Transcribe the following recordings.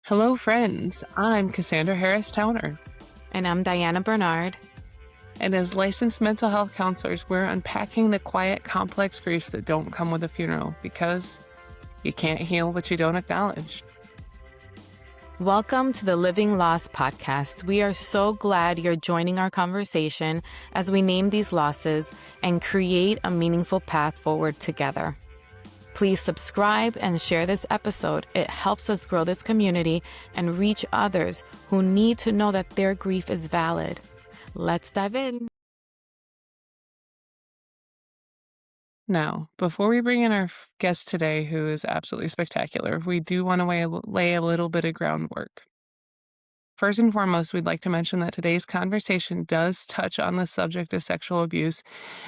Hello, friends. I'm Cassandra Harris Towner. And I'm Daiana Bernard. And as licensed mental health counselors, we're unpacking the quiet, complex griefs that don't come with a funeral because you can't heal what you don't acknowledge. Welcome to the Living Loss podcast. We are so glad you're joining our conversation as we name these losses and create a meaningful path forward together. Please subscribe and share this episode. It helps us grow this community and reach others who need to know that their grief is valid. Let's dive in. Now, before we bring in our guest today, who is absolutely spectacular, we do want to lay a little bit of groundwork. First and foremost, we'd like to mention that today's conversation does touch on the subject of sexual abuse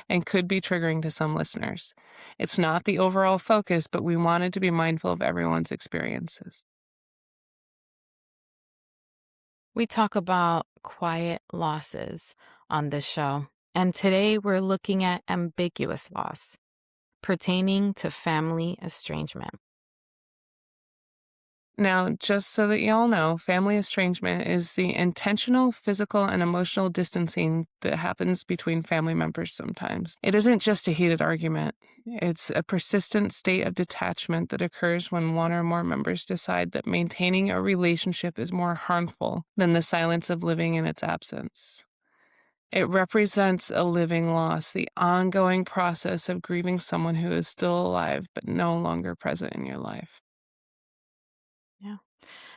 and could be triggering to some listeners. It's not the overall focus, but we wanted to be mindful of everyone's experiences. We talk about quiet losses on this show, and today we're looking at ambiguous loss pertaining to family estrangement. Now, just so that you all know, family estrangement is the intentional physical and emotional distancing that happens between family members sometimes. It isn't just a heated argument. It's a persistent state of detachment that occurs when one or more members decide that maintaining a relationship is more harmful than the silence of living in its absence. It represents a living loss, the ongoing process of grieving someone who is still alive but no longer present in your life. Yeah.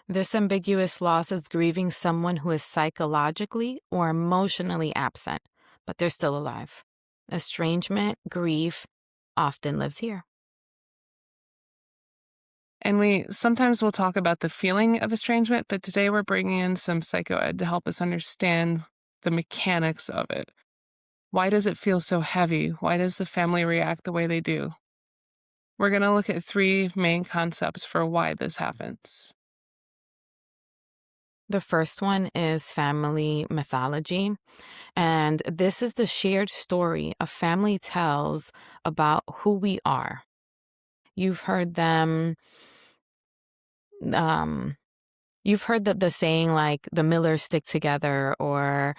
This ambiguous loss is grieving someone who is psychologically or emotionally absent, but they're still alive. Estrangement, grief, often lives here. And we sometimes will talk about the feeling of estrangement, but today we're bringing in some psychoed to help us understand the mechanics of it. Why does it feel so heavy? Why does the family react the way they do? We're going to look at three main concepts for why this happens. The first one is family mythology, and this is the shared story a family tells about who we are. You've heard them, you've heard the saying like the Millers stick together, or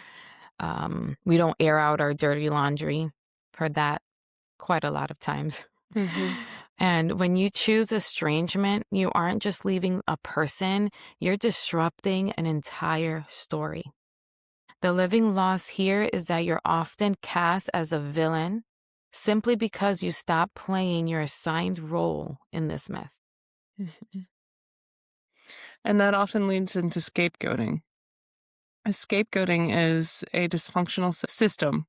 we don't air out our dirty laundry. Heard that quite a lot of times. Mm-hmm. And when you choose estrangement, you aren't just leaving a person, you're disrupting an entire story. The living loss here is that you're often cast as a villain simply because you stop playing your assigned role in this myth. Mm-hmm. And that often leads into scapegoating. Scapegoating is a dysfunctional system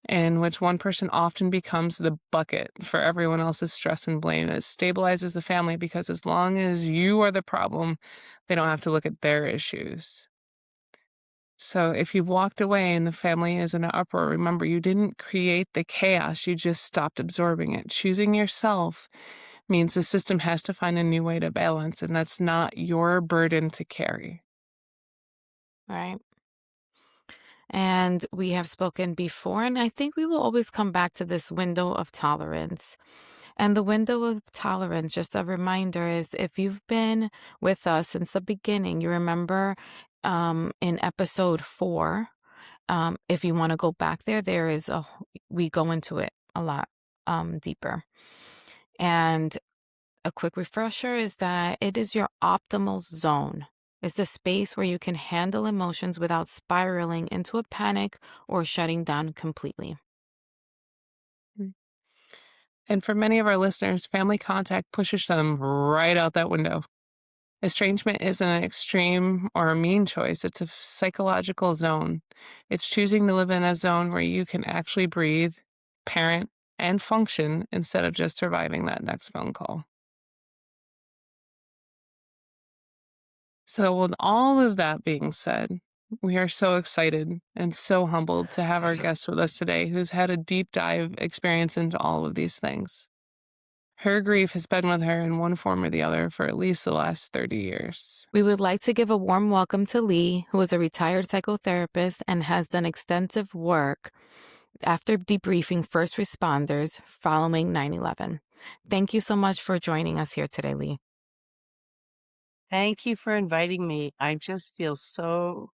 in which one person often becomes the bucket for everyone else's stress and blame. It stabilizes the family because as long as you are the problem, they don't have to look at their issues. So if you've walked away and the family is in an uproar, remember, you didn't create the chaos, you just stopped absorbing it. Choosing yourself means the system has to find a new way to balance, and that's not your burden to carry. Right. And we have spoken before, and I think we will always come back to this window of tolerance. And the window of tolerance, just a reminder, is if you've been with us since the beginning, you remember in episode 4, if you want to go back there, we go into it a lot deeper. And a quick refresher is that it is your optimal zone. It's the space where you can handle emotions without spiraling into a panic or shutting down completely. And for many of our listeners, family contact pushes them right out that window. Estrangement isn't an extreme or a mean choice. It's a psychological zone. It's choosing to live in a zone where you can actually breathe, parent, and function instead of just surviving that next phone call. So with all of that being said, we are so excited and so humbled to have our guest with us today who's had a deep dive experience into all of these things. Her grief has been with her in one form or the other for at least the last 30 years. We would like to give a warm welcome to Lee, who is a retired psychotherapist and has done extensive work after debriefing first responders following 9/11. Thank you so much for joining us here today, Lee. Thank you for inviting me. I just feel so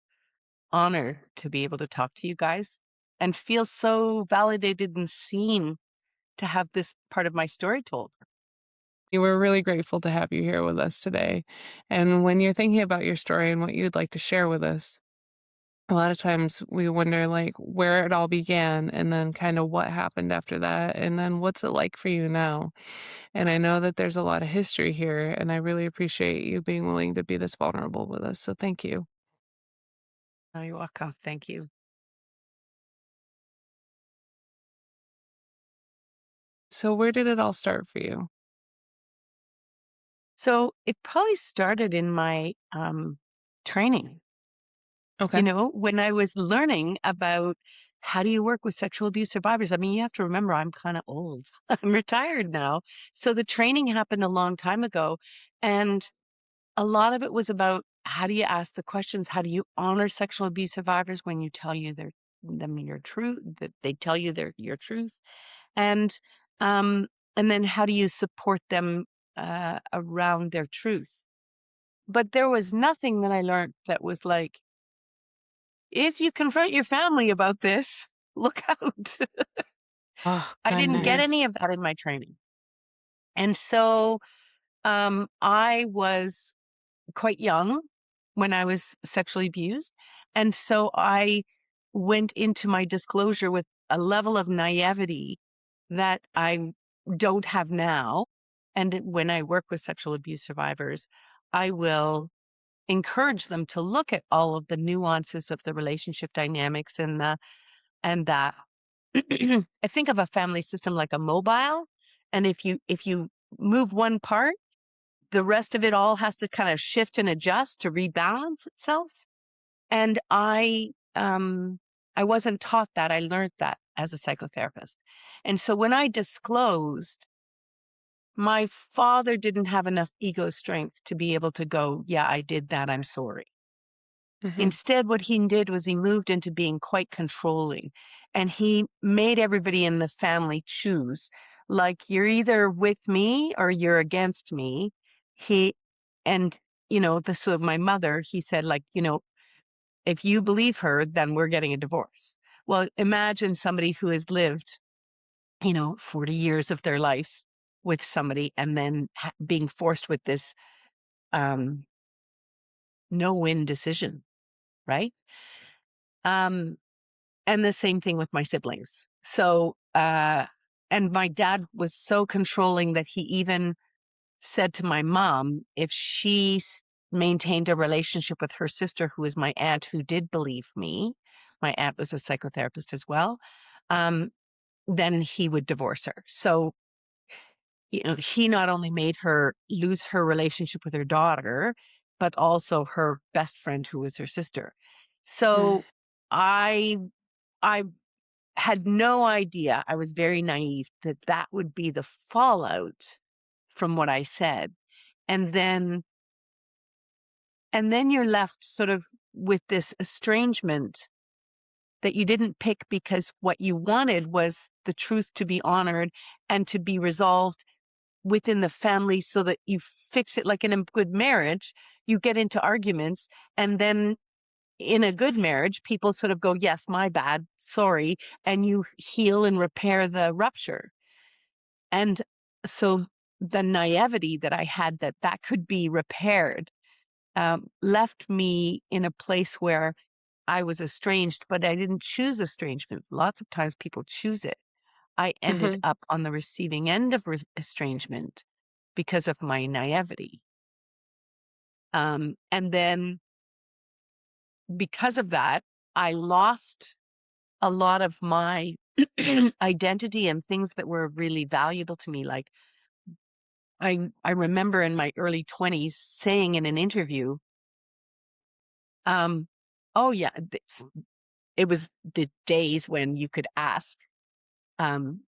honored to be able to talk to you guys and feel so validated and seen to have this part of my story told. We're really grateful to have you here with us today. And when you're thinking about your story and what you'd like to share with us, a lot of times we wonder like where it all began and then kind of what happened after that and then what's it like for you now. And I know that there's a lot of history here and I really appreciate you being willing to be this vulnerable with us. So thank you. Oh, you're welcome. Thank you. So where did it all start for you? So it probably started in my training, Okay. when I was learning about how do you work with sexual abuse survivors. I mean, you have to remember, I'm kind of old. I'm retired now. So the training happened a long time ago. And a lot of it was about how do you ask the questions? How do you honor sexual abuse survivors when you tell you them your truth, that they tell you your truth? And um, and then how do you support them around their truth? But there was nothing that I learned that was like, if you confront your family about this, look out. Oh, I didn't get goodness. any of that in my training. And so I was quite young when I was sexually abused. And so I went into my disclosure with a level of naivety that I don't have now. And when I work with sexual abuse survivors, I will encourage them to look at all of the nuances of the relationship dynamics and that I think of a family system like a mobile. And if you move one part, the rest of it all has to kind of shift and adjust to rebalance itself. And I wasn't taught that. I learned that as a psychotherapist. And so when I disclosed, my father didn't have enough ego strength to be able to go, yeah, I did that. I'm sorry. Hmm. Instead, what he did was he moved into being quite controlling and he made everybody in the family choose, like, you're either with me or you're against me. He, and, this was my mother, he said, like, if you believe her, then we're getting a divorce. Well, imagine somebody who has lived, 40 years of their life with somebody and then being forced with this um, no win decision, right? Um, And the same thing with my siblings. So, and my dad was so controlling that he even said to my mom, if she maintained a relationship with her sister, who is my aunt, who did believe me, my aunt was a psychotherapist as well, um, then he would divorce her. So, he not only made her lose her relationship with her daughter, but also her best friend, who was her sister. So, I I had no idea. I was very naive that that would be the fallout from what I said. And then and then you're left sort of with this estrangement that you didn't pick because what you wanted was the truth to be honored and to be resolved within the family so that you fix it. Like in a good marriage, you get into arguments and then in a good marriage, people sort of go, yes, my bad, sorry, and you heal and repair the rupture. And so the naivety that I had that could be repaired left me in a place where I was estranged, but I didn't choose estrangement. Lots of times people choose it. I ended Hmm. up on the receiving end of estrangement because of my naivety. And then because of that, I lost a lot of my identity and things that were really valuable to me. Like I remember in my early 20s saying in an interview, um, oh yeah, it was the days when you could ask, um,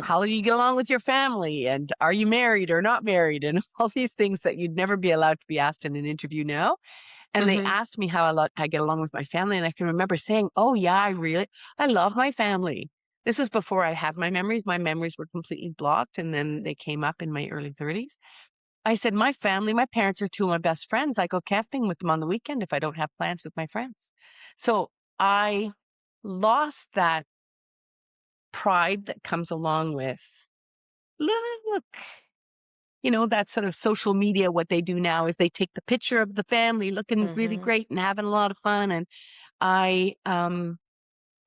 how do you get along with your family? And are you married or not married? And all these things that you'd never be allowed to be asked in an interview now. And they Hmm. asked me how I get along with my family. And I can remember saying, oh yeah, I love my family. This was before I had my memories. My memories were completely blocked. And then they came up in my early 30s. I said, my family, my parents are two of my best friends. I go camping with them on the weekend if I don't have plans with my friends. So I lost that pride that comes along with, look, that sort of social media. What they do now is they take the picture of the family looking really Mhm. great and having a lot of fun. And I, um,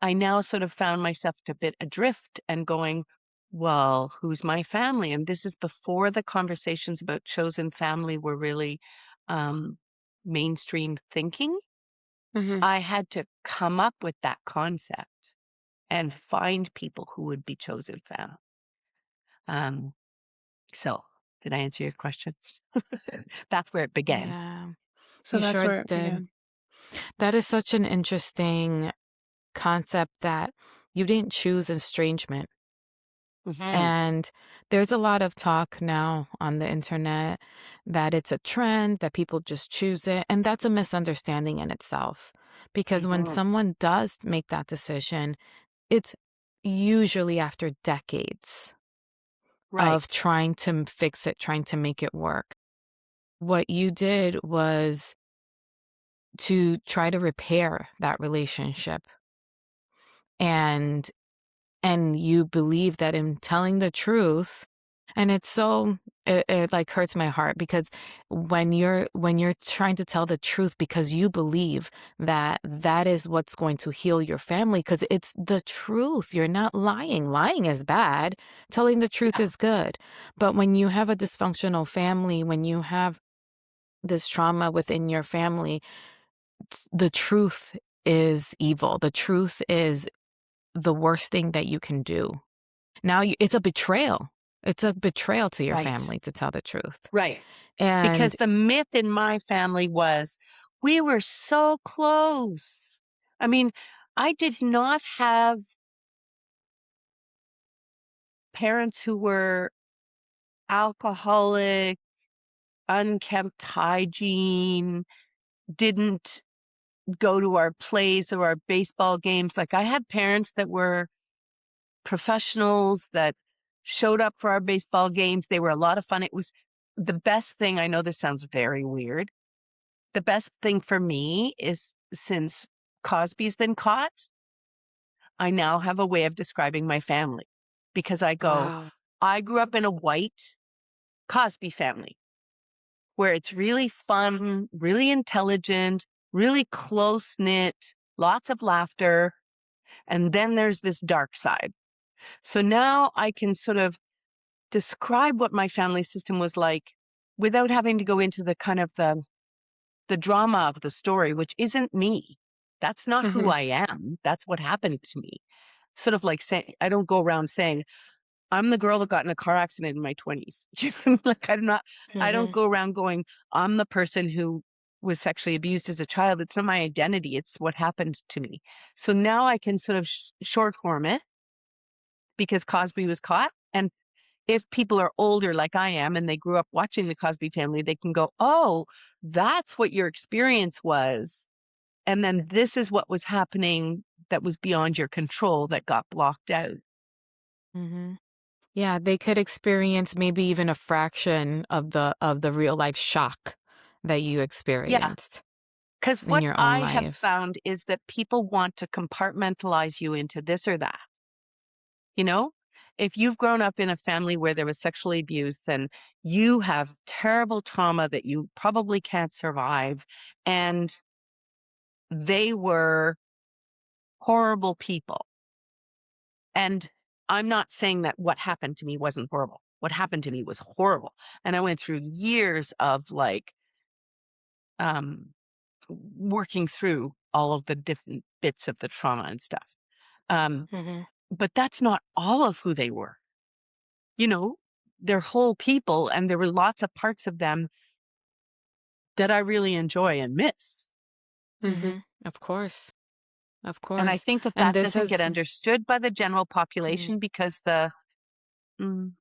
I now sort of found myself a bit adrift and going, well, who's my family? And this is before the conversations about chosen family were really um, mainstream thinking. Mhm. I had to come up with that concept and find people who would be chosen family. Um, so, did I answer your question? That's where it began. Yeah, So you that's sure where it did. began. That is such an interesting concept that you didn't choose estrangement. Hmm. And there's a lot of talk now on the internet that it's a trend, that people just choose it. And that's a misunderstanding in itself. Because when Hmm. someone does make that decision, it's usually after decades of Right. trying to fix it, trying to make it work. What you did was to try to repair that relationship. And you believe that in telling the truth, and it's so it like hurts my heart because when you're trying to tell the truth because you believe that that is what's going to heal your family because it's the truth. You're not lying. Lying is bad. Telling the truth Yeah. is good. But when you have a dysfunctional family, when you have this trauma within your family, the truth is evil. The truth is the worst thing that you can do. Now it's a betrayal. It's a betrayal to your Right. family to tell the truth. Right. Because And the myth in my family was we were so close. I mean, I did not have parents who were alcoholic, unkempt hygiene, didn't go to our plays or our baseball games. Like I had parents that were professionals that showed up for our baseball games. They were a lot of fun. It was the best thing. I know this sounds very weird. The best thing for me is since Cosby's been caught, I now have a way of describing my family because I go, wow. I grew up in a white Cosby family where it's really fun, really intelligent, really close knit, lots of laughter. And then there's this dark side. So now I can sort of describe what my family system was like without having to go into the kind of the drama of the story, which isn't me. That's not who Mhm. I am. That's what happened to me. Sort of like saying, I don't go around saying, I'm the girl that got in a car accident in my 20s. Like I don't Mhm. go around going, I'm the person who was sexually abused as a child. It's not my identity. It's what happened to me. So now I can sort of short form it because Cosby was caught. And if people are older like I am and they grew up watching the Cosby Family, they can go, oh, that's what your experience was. And then this is what was happening that was beyond your control that got blocked out. Mhm. Yeah, they could experience maybe even a fraction of the real life shock that you Yeah. experienced Because in what your own I have life. found is that people want to compartmentalize you into this or that. You know, if you've grown up in a family where there was sexual abuse, then you have terrible trauma that you probably can't survive. And they were horrible people. And I'm not saying that what happened to me wasn't horrible. What happened to me was horrible. And I went through years of like um, working through all of the different bits of the trauma and stuff. Um, Mhm. but that's not all of who they were. You know, they're whole people, and there were lots of parts of them that I really enjoy and miss. Mhm. Mhm. Of course. Of And I course. think that And that this doesn't get has understood by the general Mhm. population because mm,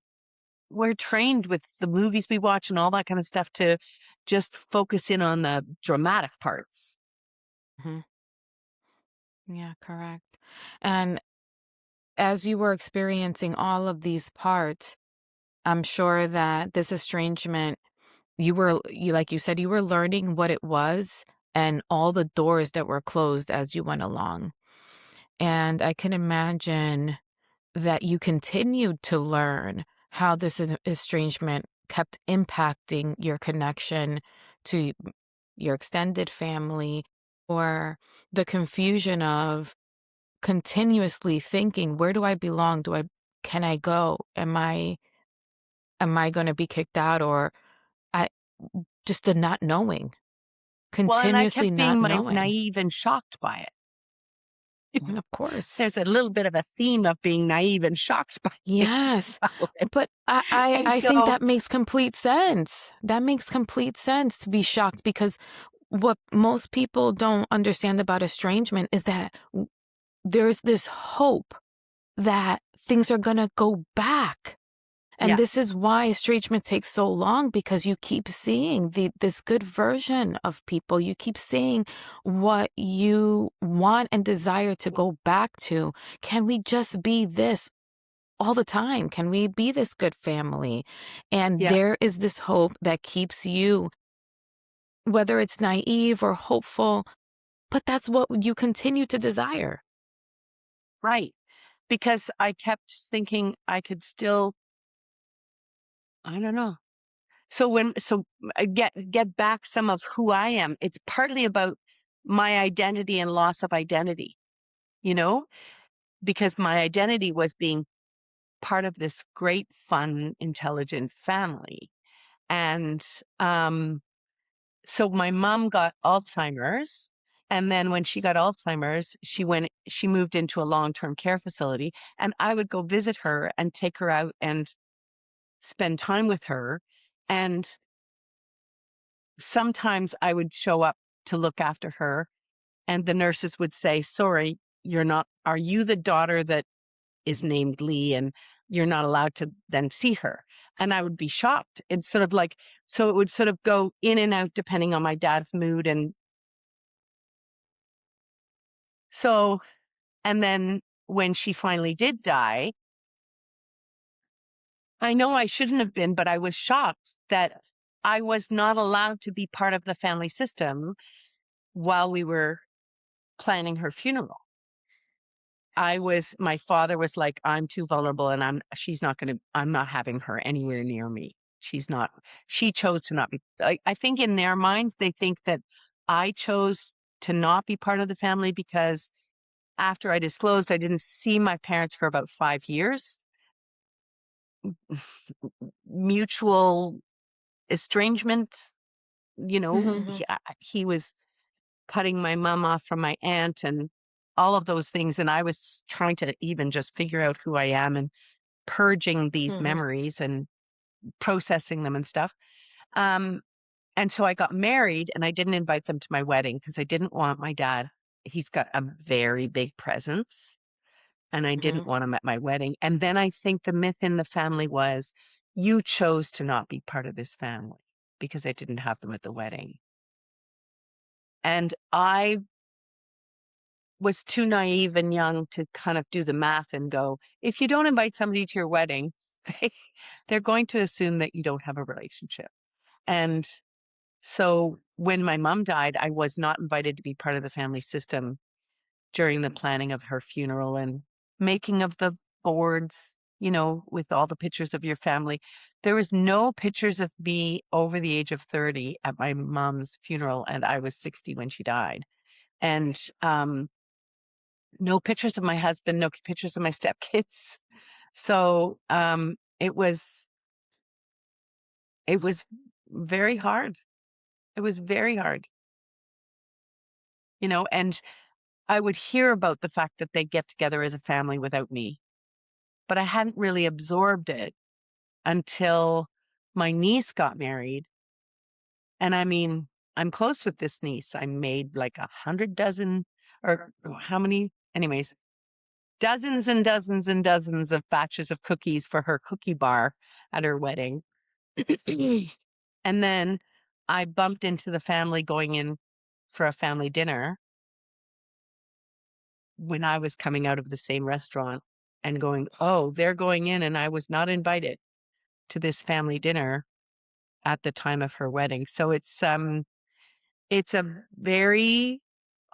we're trained with the movies we watch and all that kind of stuff to just focus in on the dramatic parts. Mhm. Yeah, correct. And as you were experiencing all of these parts, I'm sure that this estrangement like you said, you were learning what it was and all the doors that were closed as you went along. And I can imagine that you continued to learn how this estrangement kept impacting your connection to your extended family, or the confusion of continuously thinking, where do I belong? Can I go? Am I going to be kicked out? Or I just the not knowing, Well, and I continuously kept not being knowing. naive and shocked by it. And of course. There's a little bit of a theme of being naive and shocked by things Yes. about it. But And I think so, that makes complete sense. That makes complete sense to be shocked, because what most people don't understand about estrangement is that there's this hope that things are going to go back. And yeah, this is why estrangement takes so long, because you keep seeing this good version of people. You keep seeing what you want and desire to go back to. Can we just be this all the time? Can we be this good family? And yeah, there is this hope that keeps you, whether it's naive or hopeful, but that's what you continue to desire. right. Because I kept thinking I could still, I don't know. So I get back some of who I am. It's partly about my identity and loss of identity, you know, because my identity was being part of this great, fun, intelligent family. And so my mom got Alzheimer's. And then when she got Alzheimer's, she moved into a long-term care facility. And I would go visit her and take her out and spend time with her. And sometimes I would show up to look after her, and the nurses would say, "Sorry, you're not, are you the daughter that is named Lee?" And you're not allowed to then see her. And I would be shocked. It's sort of like, so it would sort of go in and out depending on my dad's mood. And so, and then when she finally did die, I know I shouldn't have been, but I was shocked that I was not allowed to be part of the family system while we were planning her funeral. My father was like, "I'm too vulnerable and I'm not having her anywhere near me. She chose to not be." I think in their minds, they think that I chose to not be part of the family because after I disclosed, I didn't see my parents for about 5 years. Mutual estrangement, Mhm. he was cutting my mom off from my aunt and all of those things. And I was trying to even just figure out who I am and purging these Mhm. memories and processing them and stuff. Um, and so I got married and I didn't invite them to my wedding because I didn't want my dad. He's got a very big presence and I didn't Mhm. want him at my wedding. And then I think the myth in the family was you chose to not be part of this family because I didn't have them at the wedding. And I was too naive and young to kind of do the math and go, if you don't invite somebody to your wedding, they, they're going to assume that you don't have a relationship. And so when my mom died, I was not invited to be part of the family system during the planning of her funeral and making of the boards, with all the pictures of your family. There was no pictures of me over the age of 30 at my mom's funeral, and I was 60 when she died. And no pictures of my husband, no pictures of my stepkids. So it was very hard. It was very hard, and I would hear about the fact that they get together as a family without me, but I hadn't really absorbed it until my niece got married. And I mean, I'm close with this niece. I made like 100 dozen or how many? Anyways, dozens and dozens and dozens of batches of cookies for her cookie bar at her wedding. And then I bumped into the family going in for a family dinner when I was coming out of the same restaurant and going, "Oh, they're going in and I was not invited to this family dinner." at the time of her wedding. So it's a very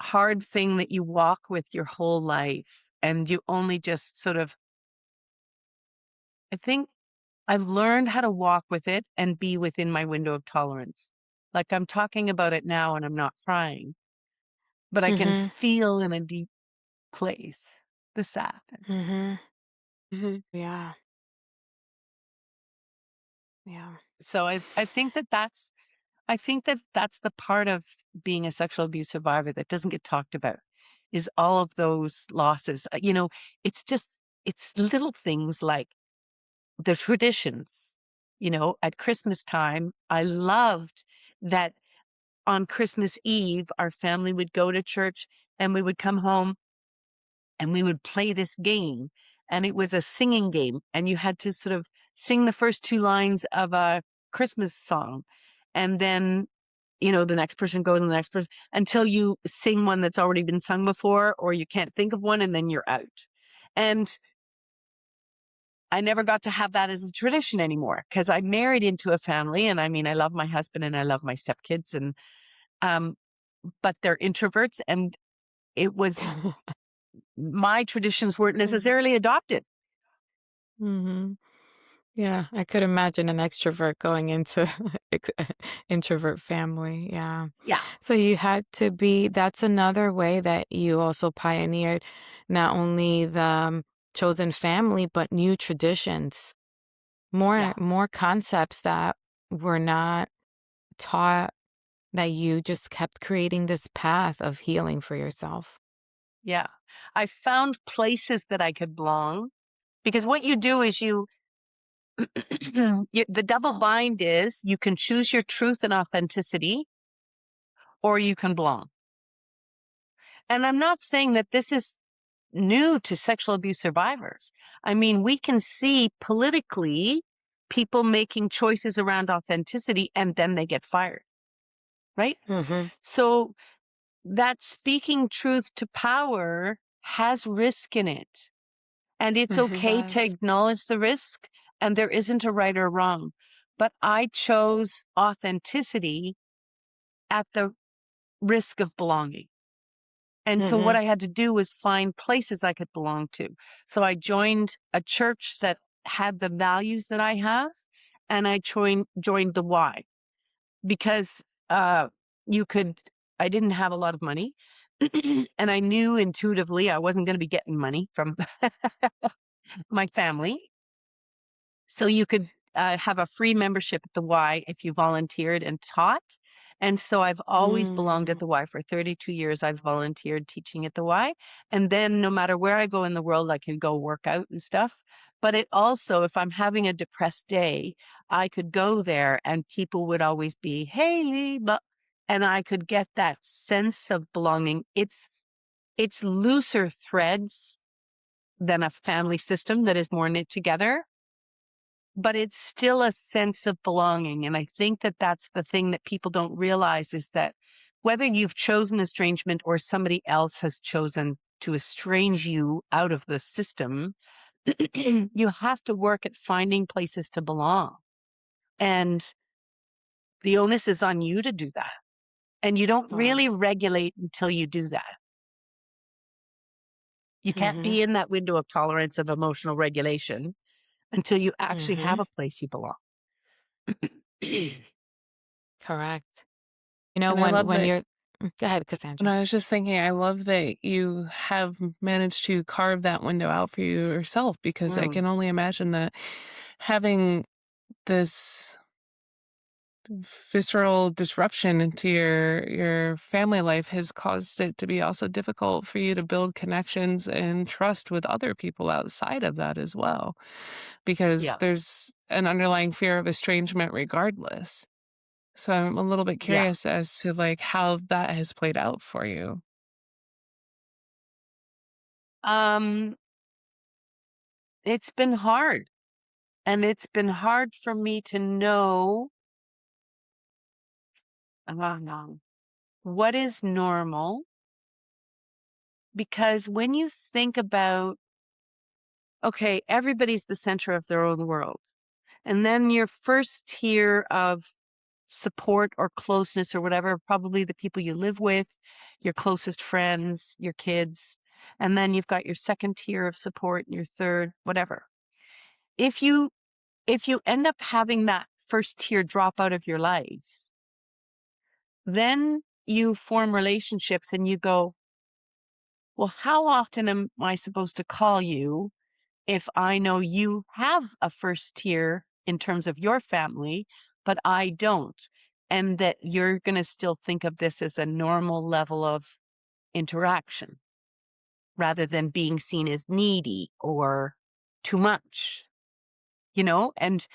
hard thing that you walk with your whole life, and you only just sort of, I think I've learned how to walk with it and be within my window of tolerance. Like, I'm talking about it now and I'm not crying, but I can Mhm. feel in a deep place the sadness. Mhm. Mhm. Yeah. Yeah. So I think that that's the part of being a sexual abuse survivor that doesn't get talked about, is all of those losses. It's little things like the traditions. At Christmas time, I loved that on Christmas Eve, our family would go to church and we would come home and we would play this game. And it was a singing game. And you had to sort of sing the first two lines of a Christmas song. And then, the next person goes and the next person until you sing one that's already been sung before, or you can't think of one and then you're out. And I never got to have that as a tradition anymore because I married into a family. And I mean, I love my husband and I love my stepkids, and um, but they're introverts, and it was my traditions weren't necessarily adopted. Mhm. Yeah, I could imagine an extrovert going into introvert family. Yeah. Yeah. So you had to be, that's another way that you also pioneered not only the chosen family, but new traditions, Yeah. more concepts that were not taught, that you just kept creating this path of healing for yourself. Yeah. I found places that I could belong, because what you do is the double bind is you can choose your truth and authenticity, or you can belong. And I'm not saying that this is new to sexual abuse survivors. I mean, we can see politically people making choices around authenticity and then they get fired, right? Mhm. So that speaking truth to power has risk in it. And it's Mhm. okay to Does. acknowledge the risk, and there isn't a right or wrong. But I chose authenticity at the risk of belonging. And so what Mhm. I had to do was find places I could belong to. So I joined a church that had the values that I have, and I joined the Y, because you could I didn't have a lot of money. And I knew intuitively I wasn't going to be getting money from my family. So you could have a free membership at the Y if you volunteered and taught. And so I've always belonged at Mm. the Y. For 32 years, I've volunteered teaching at the Y. And then no matter where I go in the world, I can go work out and stuff. But it also, if I'm having a depressed day, I could go there and people would always be, hey, but, and I could get that sense of belonging. It's looser threads than a family system that is more knit together, but it's still a sense of belonging. And I think that that's the thing that people don't realize, is that whether you've chosen estrangement or somebody else has chosen to estrange you out of the system, you have to work at finding places to belong. And the onus is on you to do that. And you don't Wow. really regulate until you do that. You can't Mhm. be in that window of tolerance of emotional regulation until you actually have Mhm. a place you belong. Correct. You know, And I love when that. you're go ahead, And Cassandra. I was just thinking, I love that you have managed to carve that window out for yourself, because I Mm, can only imagine that having this visceral disruption into your family life has caused it to be also difficult for you to build connections and trust with other people outside of that as well, because yeah, there's an underlying fear of estrangement regardless. So I'm a little bit yeah. curious as to like how that has played out for you. Um, it's been hard. And it's been hard for me to know what is normal. Because when you think about, okay, everybody's the center of their own world. And then your first tier of support or closeness or whatever, probably the people you live with, your closest friends, your kids. And then you've got your second tier of support and your third, whatever. If you if you end up having that first tier drop out of your life, then you form relationships and you go, well, how often am I supposed to call you if I know you have a first tier in terms of your family, but I don't? And that you're going to still think of this as a normal level of interaction rather than being seen as needy or too much, you know? And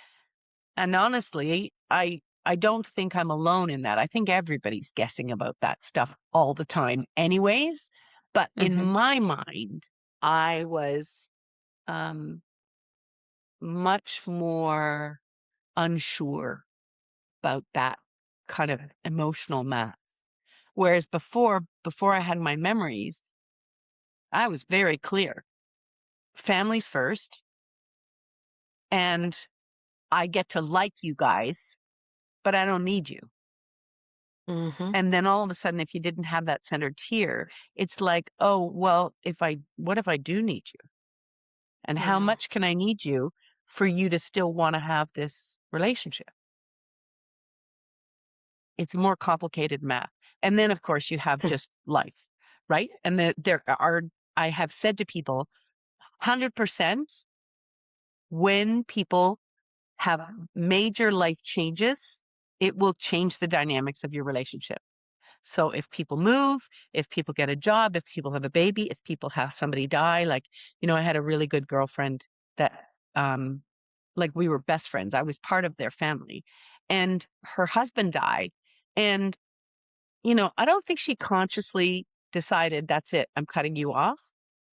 honestly, I don't think I'm alone in that. I think everybody's guessing about that stuff all the time anyways. But in Mhm. my mind, I was um, much more unsure about that kind of emotional math. Whereas before I had my memories, I was very clear. Family's first, and I get to like you guys, but I don't need you. Mhm. And then all of a sudden, if you didn't have that centered tier, it's like, oh, well, what if I do need you? And how Yeah. much can I need you for you to still want to have this relationship? It's more complicated math. And then, of course, you have just life, right? And I have said to people, 100% when people have major life changes, it will change the dynamics of your relationship. So if people move, if people get a job, if people have a baby, if people have somebody die, like, I had a really good girlfriend that, like we were best friends. I was part of their family and her husband died. And, I don't think she consciously decided that's it. I'm cutting you off.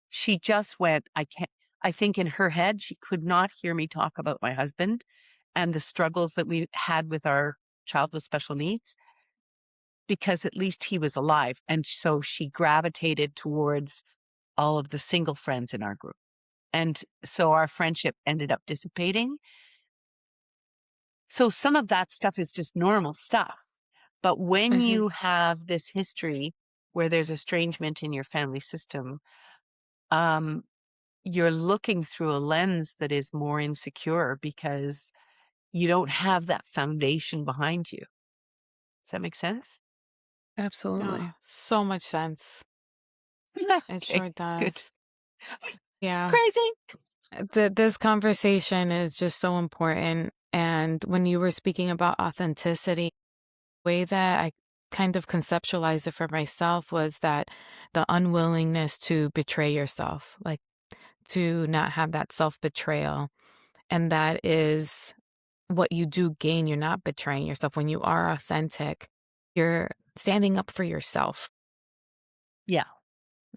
She just went, I can't, I think in her head, she could not hear me talk about my husband and the struggles that we had with our child with special needs because at least he was alive. And so she gravitated towards all of the single friends in our group. And so our friendship ended up dissipating. So some of that stuff is just normal stuff. But when Mhm. you have this history where there's estrangement in your family system, um, you're looking through a lens that is more insecure because you don't have that foundation behind you. Does that make sense? Oh, Absolutely. so much sense. It Okay, sure good. does. Yeah. Crazy. This conversation is just so important. And when you were speaking about authenticity, the way that I kind of conceptualized it for myself was that the unwillingness to betray yourself, like to not have that self betrayal. And that is what you do gain. You're not betraying yourself. When you are authentic, you're standing up for yourself. Yeah.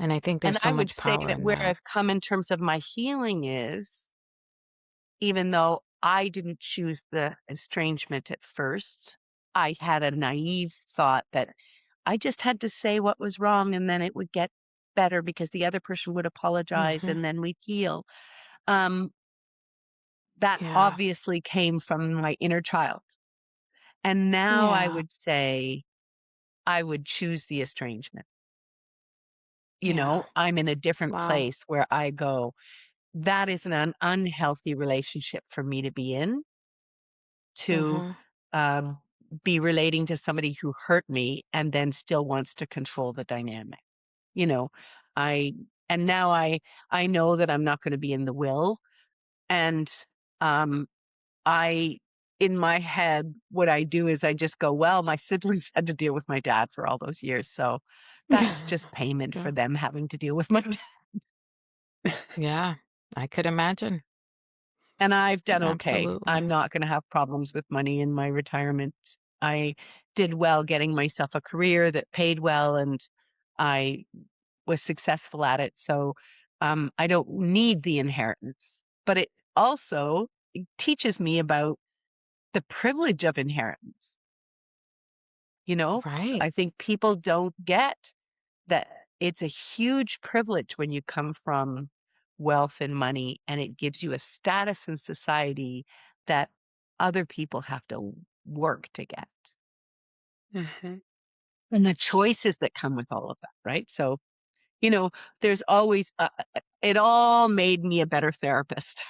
And I think And there's so I would much say power that in where that. I've come in terms of my healing is, even though I didn't choose the estrangement at first, I had a naive thought that I just had to say what was wrong and then it would get better because the other person would apologize Mhm. and then we'd heal. Um, that Yeah. obviously came from my inner child. And now I Yeah. would say I would choose the estrangement. Yeah. I'm in a different Wow. place where I go, that is an unhealthy relationship for me to be in, to Mhm. um, be relating to somebody who hurt me and then still wants to control the dynamic. You know, I and now I know that I'm not going to be in the will, and um, I in my head what I do is I just go, well, my siblings had to deal with my dad for all those years, so that's just payment for Yeah. them having to deal with my dad. Yeah. I could imagine. And I've done okay. Absolutely. I'm not gonna have problems with money in my retirement. I did well getting myself a career that paid well, and I was successful at it, so, I don't need the inheritance. But it teaches me about the privilege of inheritance, you know? Right. I think people don't get that it's a huge privilege when you come from wealth and money, and it gives you a status in society that other people have to work to get. Mhm. and the choices that come with all of that, right? So, you know, there's always, it all made me a better therapist.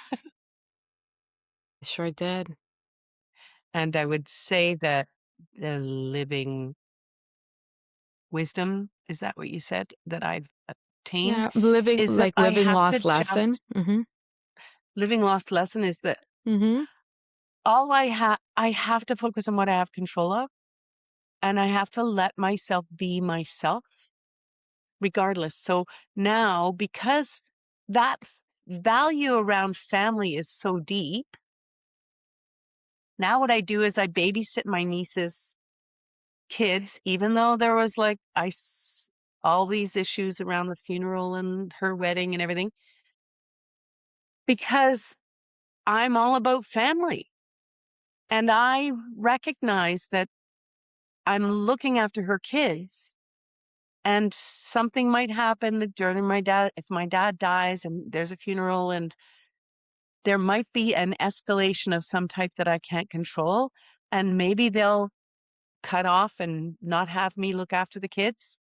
Sure did. And I would say that the living wisdom, is that what you said, that I've obtained, Yeah, living is that like I living have to lost lesson. just, Mhm. living lost lesson is that Mhm. I have to focus on what I have control of, and I have to let myself be myself regardless. So now, because that value around family is so deep, now what I do is I babysit my niece's kids, even though there was like all these issues around the funeral and her wedding and everything, because I'm all about family. And I recognize that I'm looking after her kids and something might happen during if my dad dies and there's a funeral and there might be an escalation of some type that I can't control. And maybe they'll cut off and not have me look after the kids.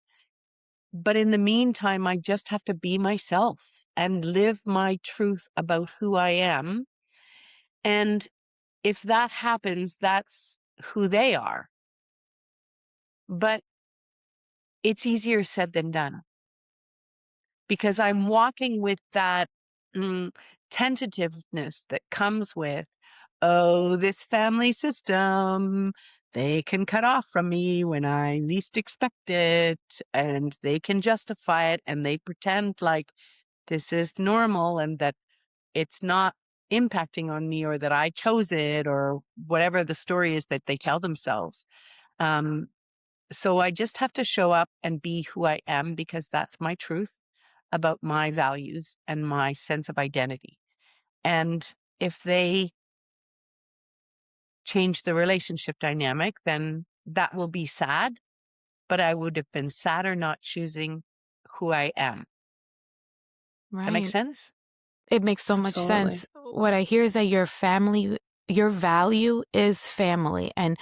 But in the meantime, I just have to be myself and live my truth about who I am. And if that happens, that's who they are. But it's easier said than done because I'm walking with that mm, tentativeness that comes with, oh, this family system, they can cut off from me when I least expect it, and they can justify it, and they pretend like this is normal and that it's not impacting on me or that I chose it or whatever the story is that they tell themselves. Um, so I just have to show up and be who I am because that's my truth about my values and my sense of identity. And if they change the relationship dynamic, then that will be sad, but I would have been sadder not choosing who I am. Does that make Right. sense? It makes so much Absolutely. sense. What I hear is that your value is family, and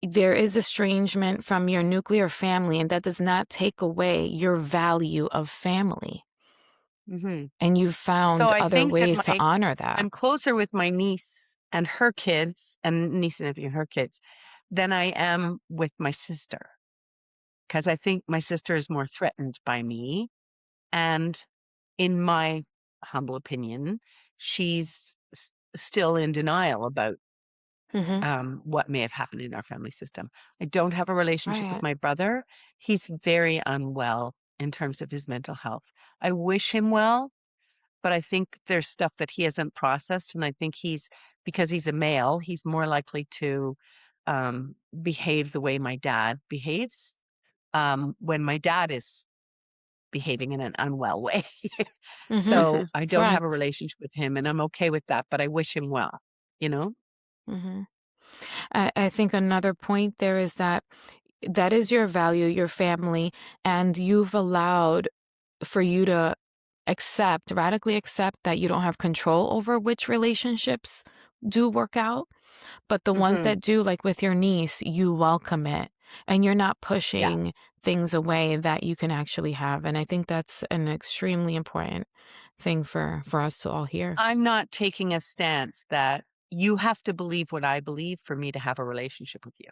there is estrangement from your nuclear family, and that does not take away your value of family. Hmm. And you've So found I other think that ways to honor that. I'm closer with my niece and her kids and niece and nephew and her kids than I am with my sister because I think my sister is more threatened by me. And in my humble opinion, she's still in denial about Mhm. what may have happened in our family system. I don't have a relationship with Right. my brother. He's very unwell in terms of his mental health. I wish him well, but I think there's stuff that he hasn't processed. And I think because he's a male, he's more likely to behave the way my dad behaves when my dad is behaving in an unwell way. Mhm. So I don't have a Correct. relationship with him and I'm okay with that, but I wish him well, you know? Mhm. I think another point there is that that is your value, your family, and you've allowed for you to radically accept that you don't have control over which relationships do work out. But the ones Hmm. that do, like with your niece, you welcome it and you're not Yeah. pushing things away that you can actually have. And I think that's an extremely important thing for us to all hear. I'm not taking a stance that you have to believe what I believe for me to have a relationship with you.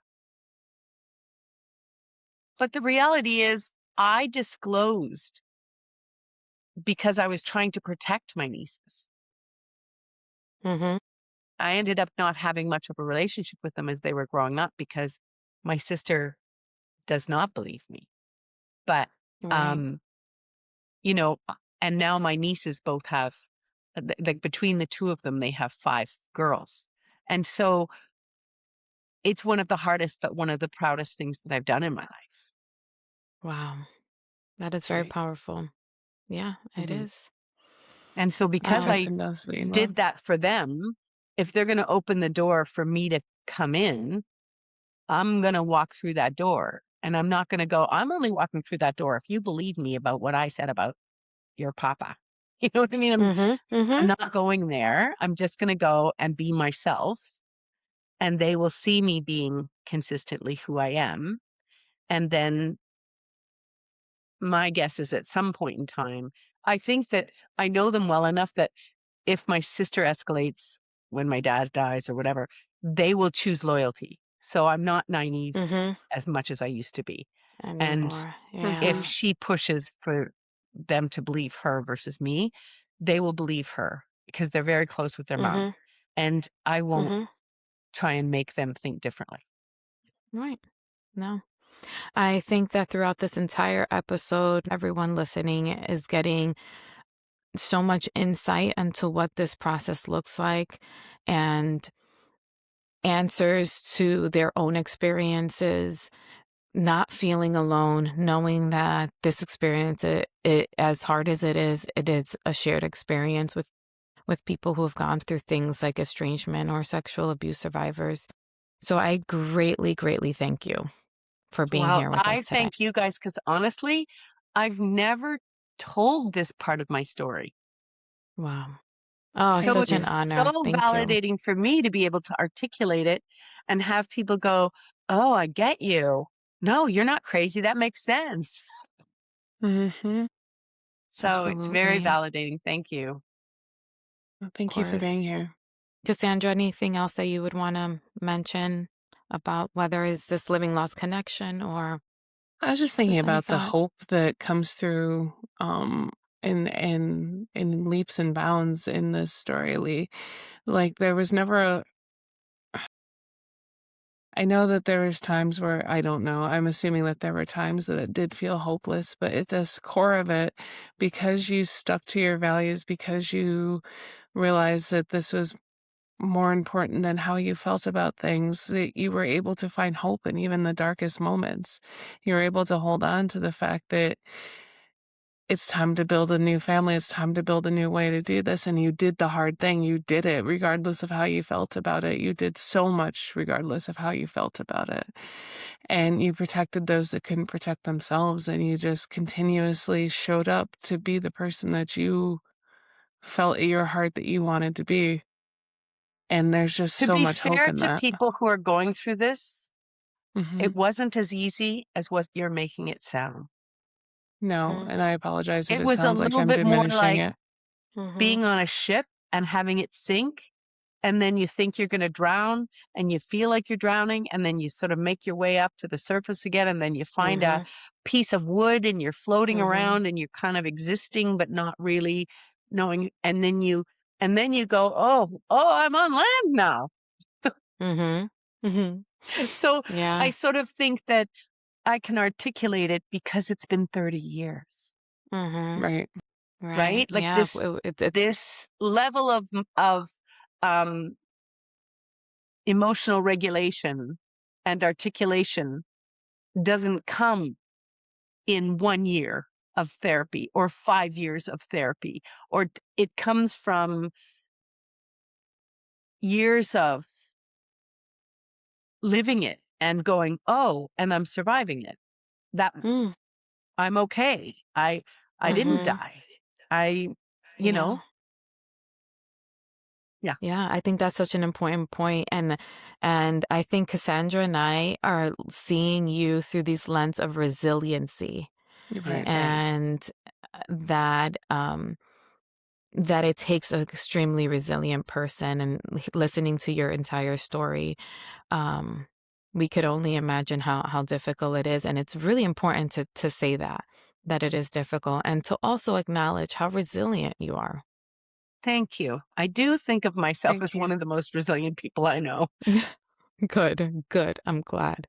But the reality is, I disclosed because I was trying to protect my nieces. Mhm. I ended up not having much of a relationship with them as they were growing up because my sister does not believe me. But, Right. um, and now my nieces both have, like between the two of them, they have 5 girls. And so it's one of the hardest, but one of the proudest things that I've done in my life. Wow. That is very Right. powerful. Yeah, it Hmm. is. And so because I Protecting those that you love. did that for them, if they're going to open the door for me to come in, I'm going to walk through that door and I'm not going to go, I'm only walking through that door if you believe me about what I said about your papa. You know what I mean? I'm, Mhm. I'm Mhm. not going there. I'm just going to go and be myself and they will see me being consistently who I am. And then my guess is at some point in time, I think that I know them well enough that if my sister escalates when my dad dies or whatever, they will choose loyalty. So I'm not naive Mhm. as much as I used to be. And Anymore. if Yeah. Mhm. she pushes for them to believe her versus me, they will believe her because they're very close with their mom. Mhm. And I won't Mhm. try and make them think differently. Right. No. I think that throughout this entire episode, everyone listening is getting so much insight into what this process looks like and answers to their own experiences, not feeling alone, knowing that this experience, as hard as it is a shared experience with people who have gone through things like estrangement or sexual abuse survivors. So I greatly, greatly thank you for being Well, here with I us today. thank you guys because honestly, I've never told this part of my story. Wow. Oh, So Thank such it's an you. so honor. Thank you. validating for me to be able to articulate it and have people go, "Oh, I get you. No, you're not crazy. That makes sense." Mhm. So it's very Absolutely. Of validating. Thank you. Well, thank you for course. being here. Cassandra, anything else that you would want to mention about whether is this living lost connection or I was just thinking just any about the thought? hope that comes through in leaps and bounds in this story, Lee. Like there was never a I know that there was times where I don't know. I'm assuming that there were times that it did feel hopeless, but at this core of it, because you stuck to your values, because you realized that this was more important than how you felt about things, that you were able to find hope in even the darkest moments. You were able to hold on to the fact that it's time to build a new family. It's time to build a new way to do this. And you did the hard thing. You did it regardless of how you felt about it. You did so much regardless of how you felt about it. And you protected those that couldn't protect themselves. And you just continuously showed up to be the person that you felt in your heart that you wanted to be. And there's just To so be much hope fair in to that. people who are going through this, Hmm. it wasn't as easy as what you're making it sound. No, Mm, and I apologize if It it was a sounds like little I'm bit more diminishing like it. mhm, being on a ship and having it sink, and then you think you're gonna drown, and you feel like you're drowning, and then you sort of make your way up to the surface again, and then you find a mhm, piece of wood, and you're floating mhm, around, and you're kind of existing, but not really knowing, and then you go, "Oh, I'm on land now." mhm, mhm. So, I Yeah. sort of think that I can articulate it because it's been 30 years, Mhm. Right. Right. right? Like Yeah. this It's this level of, um emotional regulation and articulation doesn't come in 1 year of therapy or 5 years of therapy, or it comes from years of living it and going, oh, and I'm surviving it. That mm, I'm okay. I didn't mhm. die. I, you know, Yeah. yeah. Yeah, I think that's such an important point, and I think Cassandra and I are seeing you through these lens of resiliency, Right. Thanks. and that that it takes an extremely resilient person. And listening to your entire story, um, we could only imagine how difficult it is, and it's really important to say that it is difficult, and to also acknowledge how resilient you are. Thank you. I do think of myself Thank as you. one of the most resilient people I know. Good, good. I'm glad.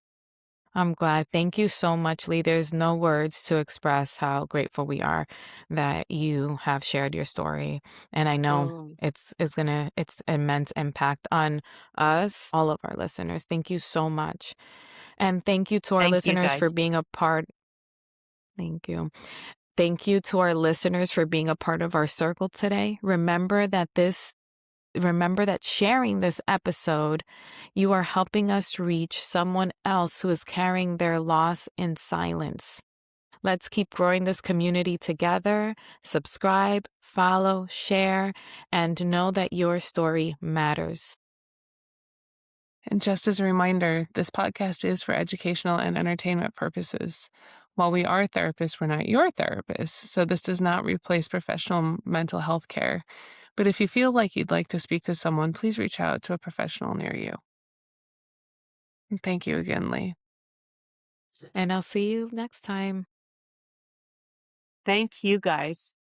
I'm glad. Thank you so much, Lee. There's no words to express how grateful we are that you have shared your story. And I know Oh, it's immense impact on us, all of our listeners. Thank you so much. And thank you to our thank you listeners for guys. being a part. Thank you. Thank you to our listeners for being a part of our circle today. Remember that sharing this episode, you are helping us reach someone else who is carrying their loss in silence. Let's keep growing this community together. Subscribe, follow, share, and know that your story matters. And just as a reminder, this podcast is for educational and entertainment purposes. While we are therapists, we're not your therapists, so this does not replace professional mental health care. But if you feel like you'd like to speak to someone, please reach out to a professional near you. And thank you again, Lee. And I'll see you next time. Thank you guys.